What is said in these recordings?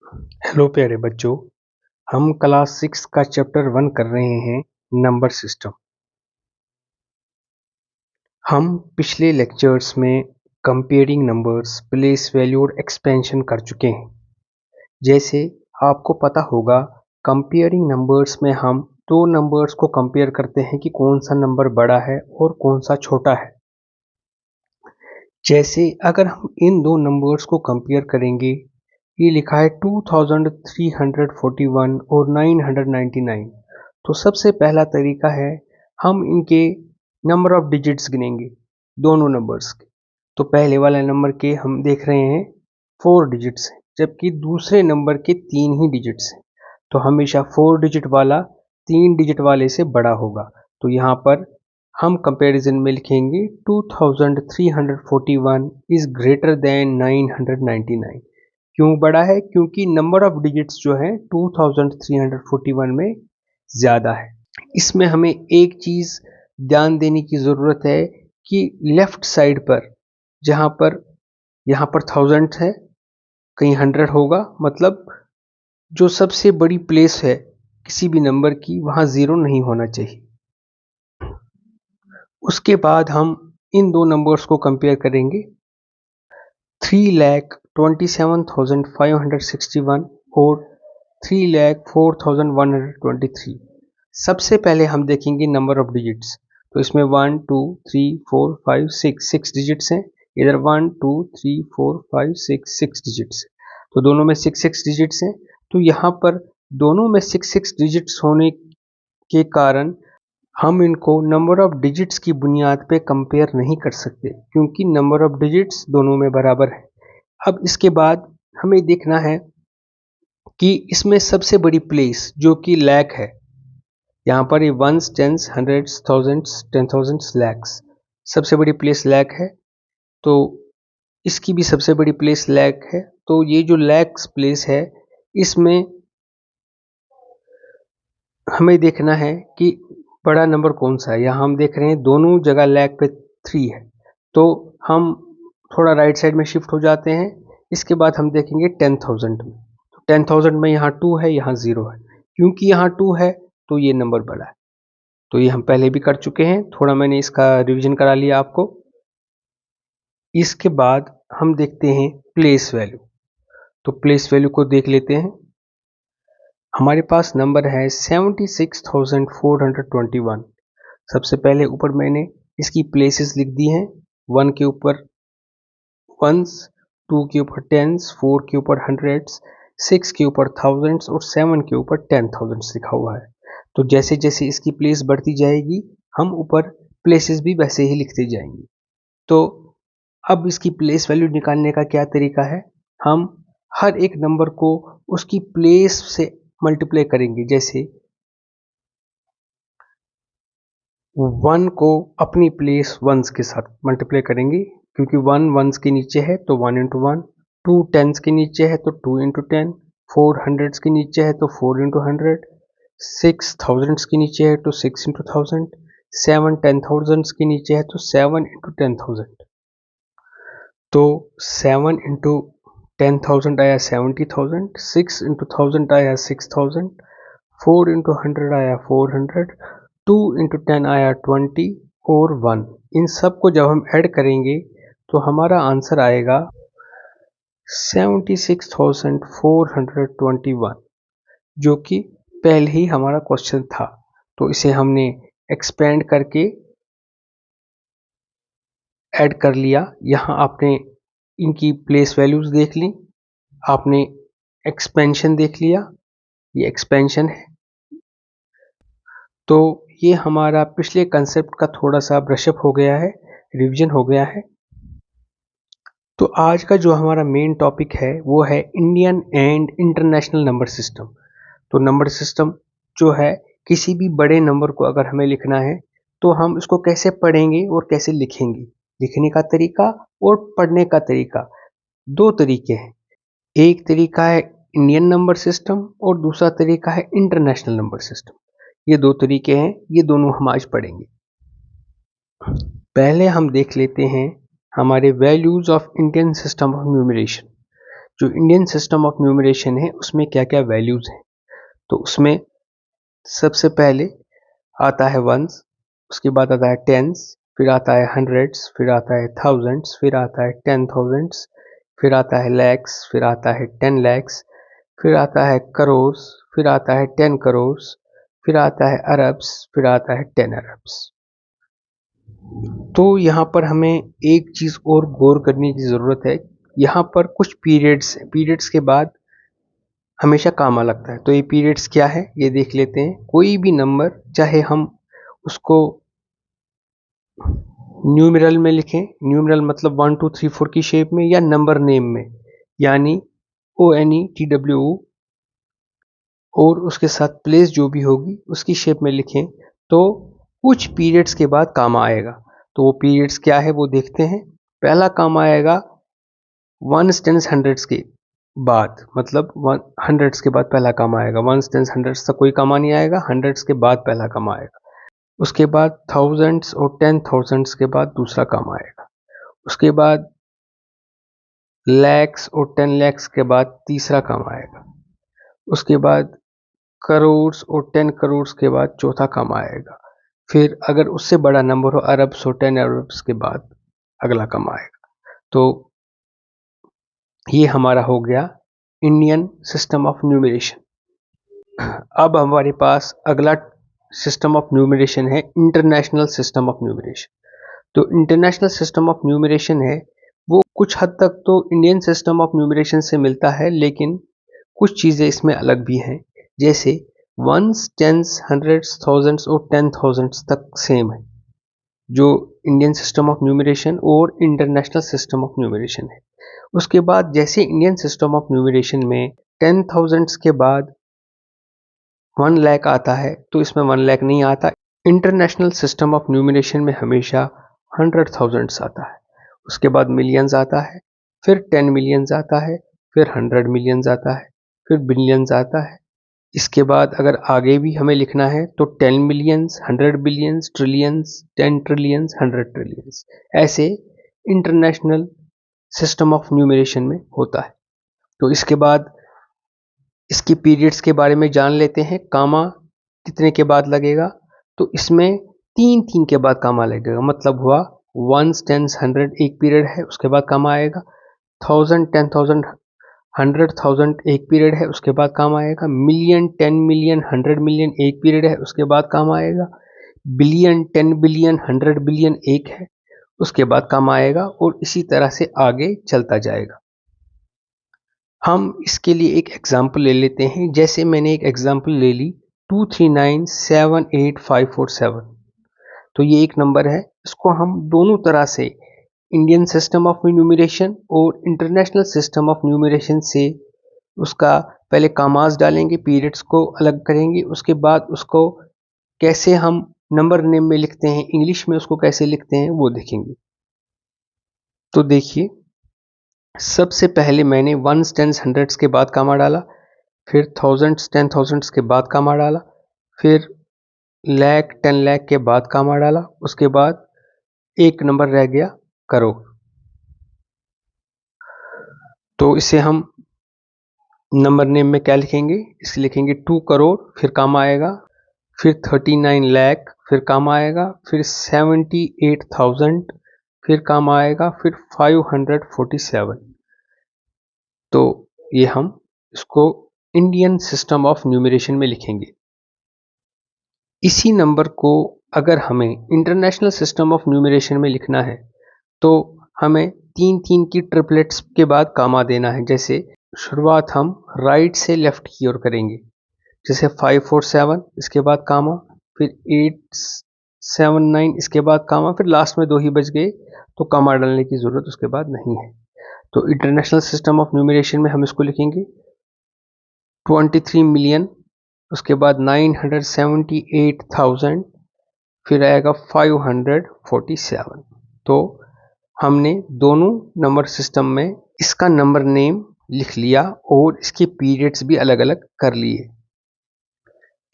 Hello प्यारे बच्चों। हम क्लास 6 का चैप्टर 1 कर रहे हैं, नंबर सिस्टम। हम पिछले लेक्चर्स में कंपेयरिंग नंबर्स, प्लेस वैल्यू और एक्सपेंशन कर चुके हैं। जैसे आपको पता होगा, कंपेयरिंग नंबर्स में हम दो नंबर्स को कंपेयर करते हैं कि कौन सा नंबर बड़ा है और कौन सा छोटा है। जैसे अगर हम इन दो नंबर्स को कंपेयर करेंगे, ये लिखा है 2341 और 999। तो सबसे पहला तरीका है, हम इनके नंबर ऑफ डिजिट्स गिनेंगे दोनों नंबर्स के। तो पहले वाले नंबर के हम देख रहे हैं 4 डिजिट्स हैं, जबकि दूसरे नंबर के 3 ही डिजिट्स हैं। तो हमेशा 4 डिजिट वाला 3 डिजिट वाले से बड़ा होगा। तो यहाँ पर हम कंपैरिजन में लिखेंगे 2341 इज ग्रेटर देन 999। क्यों बड़ा है? क्योंकि नंबर ऑफ डिजिट्स जो है 2341 में ज़्यादा है। इसमें हमें एक चीज़ ध्यान देने की ज़रूरत है कि लेफ्ट साइड पर जहाँ पर यहाँ पर 1000 है, कहीं 100 होगा, मतलब जो सबसे बड़ी प्लेस है किसी भी नंबर की, वहाँ 0 नहीं होना चाहिए। उसके बाद हम इन दो नंबर्स को कंपेयर करेंगे, 3,27,561 और 3,04,123। सबसे पहले हम देखेंगे नंबर ऑफ डिजिट्स। तो इसमें 1 2 3 4 5 6 डिजिट्स हैं। इधर 1 2 3 4 5 6 डिजिट्स। तो दोनों में 6 डिजिट्स हैं। तो यहाँ पर दोनों में 6 डिजिट्स होने के कारण हम इनको नंबर ऑफ डिजिट्स की बुनियाद पे कंपेयर नहीं कर सकते, क्योंकि नंबर ऑफ डिजिट्स दोनों में बराबर है। अब इसके बाद हमें देखना है कि इसमें सबसे बड़ी प्लेस जो कि लैख है। यहाँ पर ये ones, tens, hundreds, thousands, 10,000, lakhs, सबसे बड़ी प्लेस लैख है। तो इसकी भी सबसे बड़ी प्लेस लैख है। तो ये जो लैक्स प्लेस है, इसमें हमें देखना है कि बड़ा नंबर कौन सा है। यहाँ हम देख रहे हैं दोनों जगह लैख पे 3 है। तो हम थोड़ा राइट साइड में शिफ्ट हो जाते हैं। इसके बाद हम देखेंगे 10,000 में। तो 10,000 में यहाँ 2 है, यहाँ 0 है। क्योंकि यहाँ 2 है तो ये नंबर बड़ा है। तो ये हम पहले भी कर चुके हैं, थोड़ा मैंने इसका रिवीजन करा लिया आपको। इसके बाद हम देखते हैं प्लेस वैल्यू। तो प्लेस वैल्यू को देख लेते हैं। हमारे पास नंबर है 76,421। सबसे पहले ऊपर मैंने इसकी प्लेसेस लिख दी हैं। 1 के ऊपर वंस, 2 के ऊपर टेंस, 4 के ऊपर हंड्रेड्स, 6 के ऊपर थाउजेंड्स और 7 के ऊपर 10,000 लिखा हुआ है। तो जैसे जैसे इसकी प्लेस बढ़ती जाएगी, हम ऊपर प्लेसेस भी वैसे ही लिखते जाएंगे। तो अब इसकी प्लेस वैल्यू निकालने का क्या तरीका है, हम हर एक नंबर को उसकी प्लेस से मल्टीप्लाई करेंगे। जैसे 1 को अपनी प्लेस वंस के साथ मल्टीप्लाई करेंगे, क्योंकि 1 वंस के नीचे है तो 1 इंटू 1, 2 टेंस के नीचे है तो 2 इंटू 10, 4 हंड्रेड्स के नीचे है तो 4 इंटू 100, 6 थाउजेंड्स के नीचे है तो 6 इंटू 1000, 7 10,000 के नीचे है तो 7 इंटू 10,000। तो 7 इंटू 10,000 आया 70,000, 6 इंटू 1000 आया 6,000, 4 इंटू 100 आया 400, 2 इंटू 10 आया 20 और 1। इन सब को जब हम ऐड करेंगे तो हमारा आंसर आएगा 76,421, जो कि पहले ही हमारा क्वेश्चन था। तो इसे हमने एक्सपेंड करके ऐड कर लिया। यहाँ आपने इनकी प्लेस वैल्यूज देख ली, आपने एक्सपेंशन देख लिया, ये एक्सपेंशन है। तो ये हमारा पिछले कंसेप्ट का थोड़ा सा ब्रशअप हो गया है, रिवीजन हो गया है। तो आज का जो हमारा मेन टॉपिक है वो है Indian and international number system. तो नंबर सिस्टम जो है, किसी भी बड़े नंबर को अगर हमें लिखना है तो हम इसको कैसे पढ़ेंगे और कैसे लिखेंगे। लिखने का तरीका और पढ़ने का तरीका, दो तरीके हैं। एक तरीका है इंडियन नंबर सिस्टम और दूसरा तरीका है इंटरनेशनल नंबर सिस्टम। ये दो तरीके हैं, ये दोनों हम आज पढ़ेंगे। पहले हम देख लेते हैं हमारे values of Indian system of numeration. जो इंडियन सिस्टम ऑफ न्यूमरेशन है उसमें क्या क्या वैल्यूज हैं। तो उसमें सबसे पहले आता है वंस, उसके बाद आता है टेंस, फिर आता है हंड्रेड्स, फिर आता है थाउजेंड्स, फिर आता है 10,000s, फिर आता है लैक्स, फिर आता है 10 लैक्स, फिर आता है करोर्स, फिर आता है 10 करोर्स, फिर आता है अरब्स, फिर आता है 10 अरब्स। तो यहाँ पर हमें एक चीज़ और गौर करने की ज़रूरत है। यहाँ पर कुछ पीरियड्स के बाद हमेशा कामा लगता है। तो ये पीरियड्स क्या है ये देख लेते हैं। कोई भी नंबर चाहे हम उसको न्यूमेरल में लिखें, न्यूमेरल मतलब 1 2 3 4 की शेप में, या नंबर नेम में यानी ONETWO, और उसके साथ प्लेस जो भी होगी उसकी शेप में लिखें तो कुछ पीरियड्स के बाद कामा आएगा। तो वो पीरियड्स क्या है वो देखते हैं। पहला कामा आएगा वंस टेंस हंड्रेड्स के बाद, मतलब हंड्रेड्स के बाद पहला कामा आएगा। वंस टेंस हंड्रेड्स तक कोई कामा नहीं आएगा, हंड्रेड्स के बाद पहला कामा आएगा। उसके बाद थाउजेंड्स और 10,000s के बाद दूसरा कामा आएगा। उसके बाद लैक्स और 10 लैक्स के बाद तीसरा कामा आएगा। उसके बाद करोड्स और 10 करोड्स के बाद चौथा कामा आएगा। फिर अगर उससे बड़ा नंबर हो अरब्स और 10 अरब्स के बाद अगला कामा आएगा। तो ये हमारा हो गया इंडियन सिस्टम ऑफ न्यूमरेशन। अब हमारे पास अगला सिस्टम ऑफ न्यूमरेशन है इंटरनेशनल सिस्टम ऑफ न्यूमरेशन। तो इंटरनेशनल सिस्टम ऑफ न्यूमरेशन है वो कुछ हद तक तो इंडियन सिस्टम ऑफ न्यूमरेशन से मिलता है, लेकिन कुछ चीज़ें इसमें अलग भी हैं। जैसे वंस टेंस हंड्रेड्स थाउजेंड्स और 10,000s तक सेम है जो इंडियन सिस्टम ऑफ न्यूमरेशन और इंटरनेशनल सिस्टम ऑफ न्यूमरेशन है। उसके बाद जैसे इंडियन सिस्टम ऑफ न्यूमरेशन में 10,000s के बाद 1 लाख आता है, तो इसमें 1 लाख नहीं आता। इंटरनेशनल सिस्टम ऑफ न्यूमरेशन में हमेशा 100,000s आता है। उसके बाद मिलियंस आता है, फिर 10 मिलियंस आता है, फिर 100 मिलियंस आता है, फिर बिलियंस आता है। इसके बाद अगर आगे भी हमें लिखना है तो 10 millions, 100 billions, trillions, 10 trillions, 100 trillions, ऐसे इंटरनेशनल सिस्टम ऑफ न्यूमरेशन में होता है। तो इसके बाद इसकी पीरियड्स के बारे में जान लेते हैं। कामा कितने के बाद लगेगा, तो इसमें 3 के बाद कामा लगेगा। मतलब हुआ वंस टेंस 100 एक पीरियड है, उसके बाद कामा आएगा। 1000 10,000 100,000 एक पीरियड है, उसके बाद काम आएगा। मिलियन 10 मिलियन 100 मिलियन एक पीरियड है, उसके बाद काम आएगा। बिलियन 10 बिलियन 100 बिलियन एक है, उसके बाद काम आएगा, और इसी तरह से आगे चलता जाएगा। हम इसके लिए एक एग्जाम्पल ले लेते हैं। जैसे मैंने एक एग्जाम्पल ले ली 23978,547। तो ये एक नंबर है, इसको हम दोनों तरह से इंडियन सिस्टम ऑफ न्यूमरेशन और इंटरनेशनल सिस्टम ऑफ न्यूमरेशन से उसका पहले कामास डालेंगे, पीरियड्स को अलग करेंगे, उसके बाद उसको कैसे हम नंबर नेम में लिखते हैं, इंग्लिश में उसको कैसे लिखते हैं वो देखेंगे। तो देखिए, सबसे पहले मैंने वंस टेंस हंड्रेड्स के बाद कामा डाला, फिर थाउजेंड्स 10,000s के बाद कामा डाला, फिर लाख 10 लाख के बाद कामा डाला, उसके बाद एक नंबर रह गया करोड़। तो इसे हम नंबर नेम में क्या लिखेंगे, इसे लिखेंगे 2 करोड़, फिर कामा आएगा, फिर 39 लाख, फिर कामा आएगा, फिर 78,000, फिर कामा आएगा, फिर 547। तो ये हम इसको इंडियन सिस्टम ऑफ न्यूमरेशन में लिखेंगे। इसी नंबर को अगर हमें इंटरनेशनल सिस्टम ऑफ न्यूमरेशन में लिखना है तो हमें 3 की ट्रिपलेट्स के बाद कामा देना है। जैसे शुरुआत हम राइट से लेफ्ट की ओर करेंगे, जैसे 547 इसके बाद कामा, फिर 879 इसके बाद कामा, फिर लास्ट में 2 ही बच गए तो कामा डालने की ज़रूरत उसके बाद नहीं है। तो इंटरनेशनल सिस्टम ऑफ न्यूमरेशन में हम इसको लिखेंगे 23 मिलियन, उसके बाद 978,000, फिर आएगा 547। तो हमने दोनों नंबर सिस्टम में इसका नंबर नेम लिख लिया और इसके पीरियड्स भी अलग अलग कर लिए।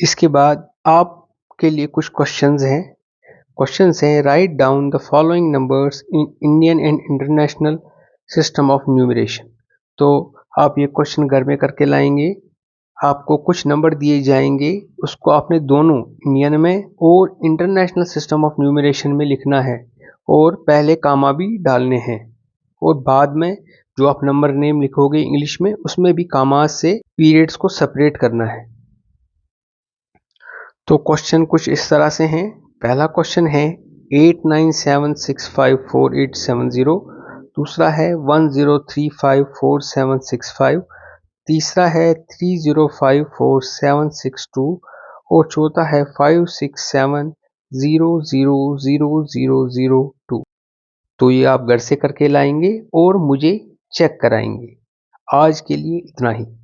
इसके बाद आपके लिए कुछ क्वेश्चंस हैं। Write down the following numbers in Indian and international system of numeration. तो आप ये क्वेश्चन घर में करके लाएंगे। आपको कुछ नंबर दिए जाएंगे, उसको आपने दोनों इंडियन में और इंटरनेशनल सिस्टम ऑफ न्यूमरेशन में लिखना है और पहले कामा भी डालने हैं और बाद में जो आप नंबर नेम लिखोगे इंग्लिश में उसमें भी कामा से पीरियड्स को सेपरेट करना है। तो क्वेश्चन कुछ इस तरह से हैं। पहला क्वेश्चन है 8976548770, दूसरा है 10354765, तीसरा है 30544762 और चौथा है 5670000002। तो ये आप घर से करके लाएंगे और मुझे चेक कराएंगे। आज के लिए इतना ही।